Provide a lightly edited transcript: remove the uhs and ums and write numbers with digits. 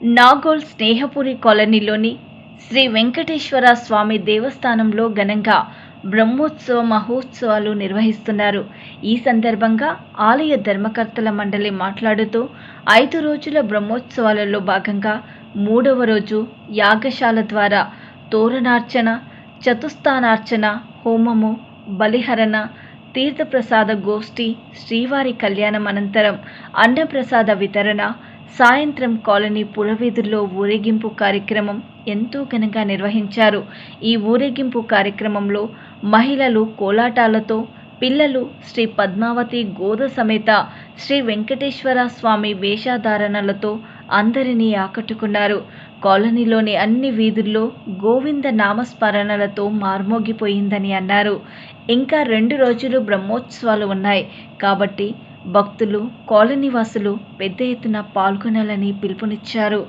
నాగోల్ స్నేహపురి కాలనీలోని శ్రీ వెంకటేశ్వర స్వామి దేవస్థానంలో ఘనంగా బ్రహ్మోత్సవ మహోత్సవాలు నిర్వహిస్తున్నారు. ఈ సందర్భంగా ఆలయ ధర్మకర్తల మండలి మాట్లాడుతూ 5 రోజుల బ్రహ్మోత్సవాలలో భాగంగా 3వ రోజు యాగశాల ద్వారా తోరణార్చన, చతుస్థానార్చన, హోమము, బలిహరణ, తీర్థప్రసాద గోష్ఠి, శ్రీవారి కళ్యాణం అనంతరం అన్నప్రసాద వితరణ, సాయంత్రం కాలనీ పురవీధుల్లో ఊరేగింపు కార్యక్రమం ఎంతో ఘనంగా నిర్వహించారు. ఈ ఊరేగింపు కార్యక్రమంలో మహిళలు కోలాటాలతో, పిల్లలు శ్రీ పద్మావతి గోద సమేత శ్రీ వెంకటేశ్వర స్వామి వేషధారణలతో అందరినీ ఆకట్టుకున్నారు. కాలనీలోని అన్ని వీధుల్లో గోవింద నామస్మరణలతో మార్మోగిపోయిందని అన్నారు. ఇంకా 2 రోజులు బ్రహ్మోత్సవాలు ఉన్నాయి కాబట్టి భక్తులు, కాలనీవాసులు పెద్ద ఎత్తున పాల్గొనాలని పిలుపునిచ్చారు.